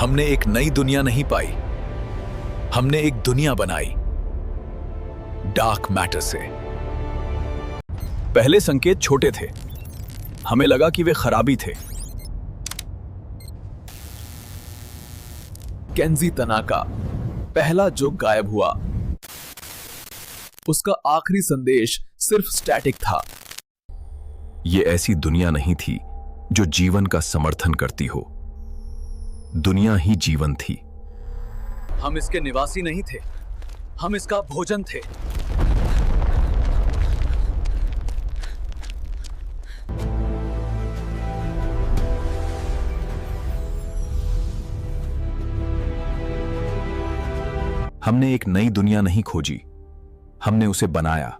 हमने एक नई दुनिया नहीं पाई, हमने एक दुनिया बनाई डार्क मैटर से। पहले संकेत छोटे थे, हमें लगा कि वे खराबी थे। केंजी तनाका, पहला जो गायब हुआ, उसका आखिरी संदेश सिर्फ स्टैटिक था। यह ऐसी दुनिया नहीं थी जो जीवन का समर्थन करती हो, दुनिया ही जीवन थी। हम इसके निवासी नहीं थे, हम इसका भोजन थे। हमने एक नई दुनिया नहीं खोजी, हमने उसे बनाया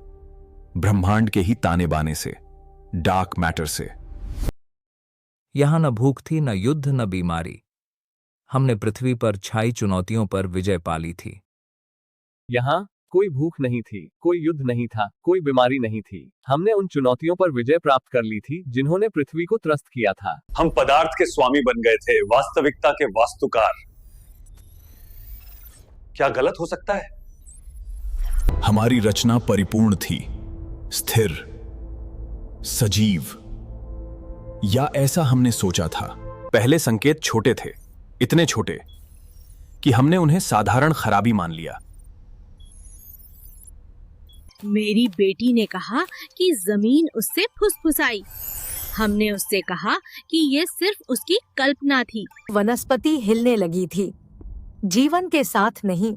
ब्रह्मांड के ही ताने बाने से, डार्क मैटर से। यहां न भूख थी, न युद्ध, न बीमारी। हमने पृथ्वी पर छाई चुनौतियों पर विजय पाली थी। यहाँ कोई भूख नहीं थी, कोई युद्ध नहीं था, कोई बीमारी नहीं थी। हमने उन चुनौतियों पर विजय प्राप्त कर ली थी जिन्होंने पृथ्वी को त्रस्त किया था। हम पदार्थ के स्वामी बन गए थे, वास्तविकता के वास्तुकार। क्या गलत हो सकता है? हमारी रचना परिपूर्ण थी, स्थिर, सजीव, या ऐसा हमने सोचा था। पहले संकेत छोटे थे, इतने छोटे कि हमने उन्हें साधारण खराबी मान लिया। मेरी बेटी ने कहा कि जमीन उससे फुसफुसाई। हमने उससे कहा कि यह सिर्फ उसकी कल्पना थी। वनस्पति हिलने लगी थी, जीवन के साथ नहीं,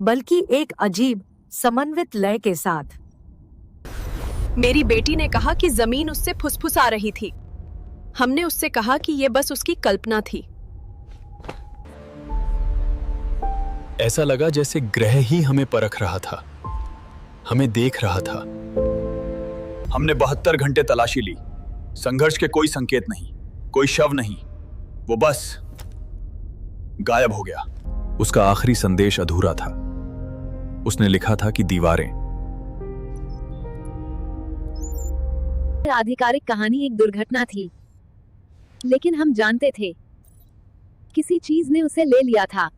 बल्कि एक अजीब समन्वित लय के साथ। मेरी बेटी ने कहा कि जमीन उससे फुसफुसा रही थी। हमने उससे कहा कि यह बस उसकी कल्पना थी। ऐसा लगा जैसे ग्रह ही हमें परख रहा था, हमें देख रहा था। हमने 72 घंटे तलाशी ली, संघर्ष के कोई संकेत नहीं, कोई शव नहीं, वो बस गायब हो गया। उसका आखिरी संदेश अधूरा था। उसने लिखा था कि दीवारें। आधिकारिक कहानी एक दुर्घटना थी, लेकिन हम जानते थे किसी चीज ने उसे ले लिया था।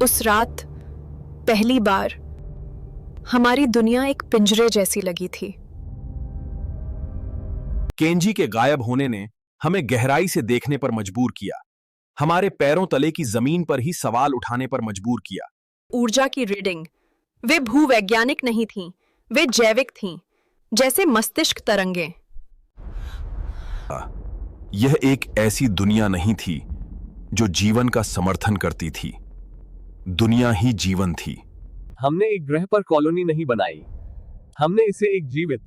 उस रात पहली बार हमारी दुनिया एक पिंजरे जैसी लगी थी। केंजी के गायब होने ने हमें गहराई से देखने पर मजबूर किया, हमारे पैरों तले की जमीन पर ही सवाल उठाने पर मजबूर किया। ऊर्जा की रीडिंग, वे भूवैज्ञानिक नहीं थीं, वे जैविक थीं, जैसे मस्तिष्क तरंगें। यह एक ऐसी दुनिया नहीं थी जो जीवन का समर्थन करती थी, दुनिया ही जीवन थी। हमने एक ग्रह पर कॉलोनी नहीं बनाई, हमने इसे एक जीवित,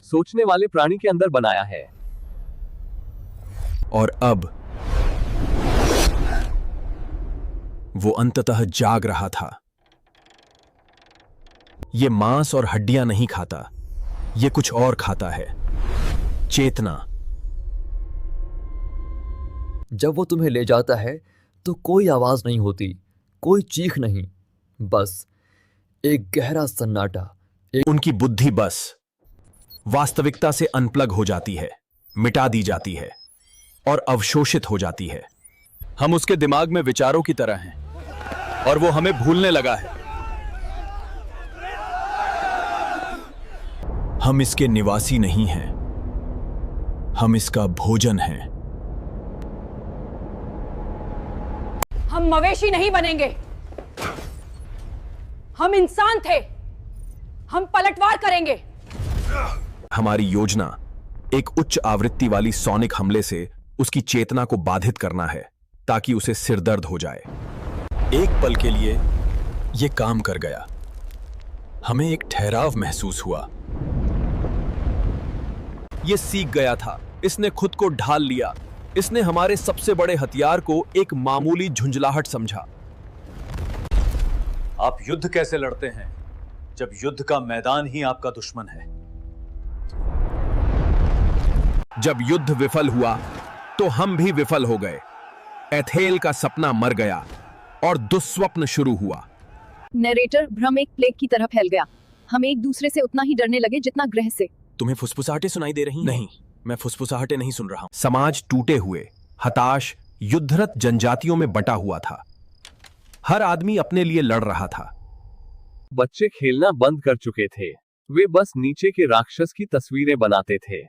सोचने वाले प्राणी के अंदर बनाया है। और अब वो अंततः जाग रहा था। ये मांस और हड्डियां नहीं खाता, ये कुछ और खाता है, चेतना। जब वो तुम्हें ले जाता है तो कोई आवाज नहीं होती, कोई चीख नहीं, बस एक गहरा सन्नाटा। उनकी बुद्धि बस वास्तविकता से अनप्लग हो जाती है, मिटा दी जाती है और अवशोषित हो जाती है। हम उसके दिमाग में विचारों की तरह हैं और वो हमें भूलने लगा है। हम इसके निवासी नहीं हैं, हम इसका भोजन हैं। हम मवेशी नहीं बनेंगे, हम इंसान थे, हम पलटवार करेंगे। हमारी योजना एक उच्च आवृत्ति वाली सोनिक हमले से उसकी चेतना को बाधित करना है ताकि उसे सिरदर्द हो जाए। एक पल के लिए यह काम कर गया, हमें एक ठहराव महसूस हुआ। यह सीख गया था, इसने खुद को ढाल लिया, इसने हमारे सबसे बड़े हथियार को एक मामूली झुंझलाहट समझा। आप युद्ध कैसे लड़ते हैं जब युद्ध का मैदान ही आपका दुश्मन है? जब युद्ध विफल हुआ तो हम भी विफल हो गए। एथेल का सपना मर गया और दुस्वप्न शुरू हुआ। नरेटर, भ्रम एक प्लेग की तरह फैल गया। हम एक दूसरे से उतना ही डरने लगे जितना ग्रह से। तुम्हें फुसफुसाहटें सुनाई दे रही हैं? नहीं, मैं फुसफुसाहटें नहीं सुन रहा हूं। समाज टूटे हुए, हताश, युद्धरत जनजातियों में बटा हुआ था। हर आदमी अपने लिए लड़ रहा था। बच्चे खेलना बंद कर चुके थे। वे बस नीचे के राक्षस की तस्वीरें बनाते थे।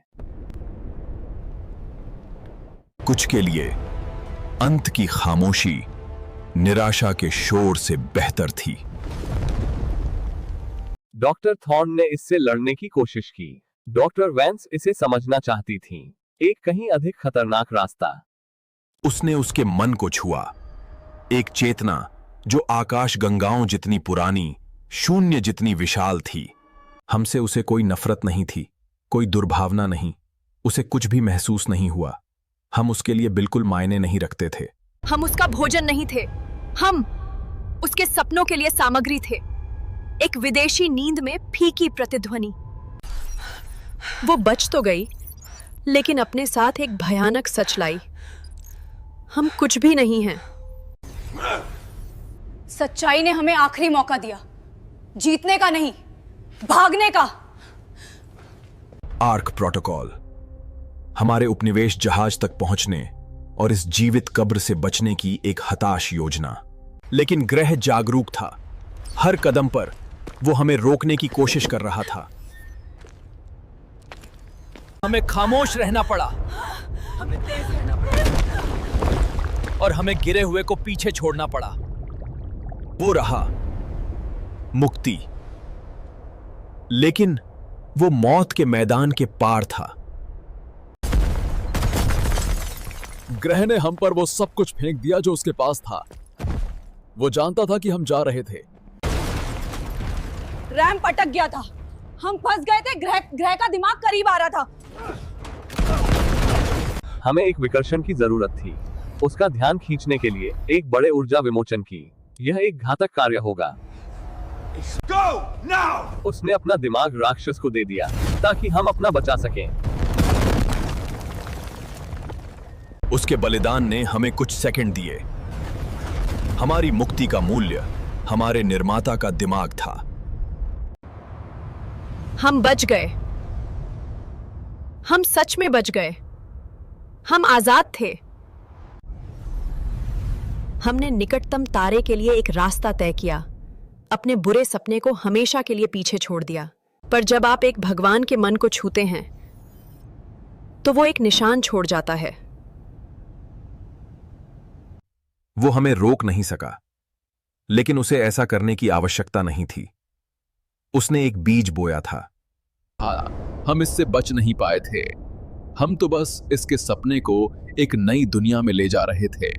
कुछ के लिए अंत की खामोशी निराशा के शोर से बेहतर थी। डॉक्टर थॉर्न ने इससे लड़ने की कोशिश की। डॉक्टर वैंस इसे समझना चाहती थी, एक कहीं अधिक खतरनाक रास्ता। उसने उसके मन को छुआ, एक चेतना जो आकाश गंगाओं जितनी पुरानी, शून्य जितनी विशाल थी। हमसे उसे कोई नफरत नहीं थी, कोई दुर्भावना नहीं, उसे कुछ भी महसूस नहीं हुआ। हम उसके लिए बिल्कुल मायने नहीं रखते थे। हम उसका भोजन नहीं थे, हम उसके सपनों के लिए सामग्री थे। एक विदेशी नींद में फीकी प्रतिध्वनि। वो बच तो गई, लेकिन अपने साथ एक भयानक सच लाई। हम कुछ भी नहीं हैं। सच्चाई ने हमें आखिरी मौका दिया, जीतने का नहीं, भागने का। आर्क प्रोटोकॉल, हमारे उपनिवेश जहाज तक पहुंचने और इस जीवित कब्र से बचने की एक हताश योजना। लेकिन ग्रह जागरूक था। हर कदम पर वो हमें रोकने की कोशिश कर रहा था। हमें खामोश रहना पड़ा, हमें तेज रहना पड़ा और हमें गिरे हुए को पीछे छोड़ना पड़ा। वो रहा मुक्ति, लेकिन वो मौत के मैदान के पार था। ग्रह ने हम पर वो सब कुछ फेंक दिया जो उसके पास था। वो जानता था कि हम जा रहे थे। रैंप अटक गया था, हम फंस गए थे। ग्रह का दिमाग करीब आ रहा था। हमें एक विकर्षण की जरूरत थी, उसका ध्यान खींचने के लिए, एक बड़े ऊर्जा विमोचन की। यह एक घातक कार्य होगा। उसने अपना दिमाग राक्षस को दे दिया ताकि हम अपना बचा सकें। उसके बलिदान ने हमें कुछ सेकंड दिए। हमारी मुक्ति का मूल्य हमारे निर्माता का दिमाग था। हम बच गए, हम सच में बच गए। हम आजाद थे। हमने निकटतम तारे के लिए एक रास्ता तय किया, अपने बुरे सपने को हमेशा के लिए पीछे छोड़ दिया। पर जब आप एक भगवान के मन को छूते हैं तो वो एक निशान छोड़ जाता है। वो हमें रोक नहीं सका, लेकिन उसे ऐसा करने की आवश्यकता नहीं थी। उसने एक बीज बोया था। हम इससे बच नहीं पाए थे। हम तो बस इसके सपने को एक नई दुनिया में ले जा रहे थे।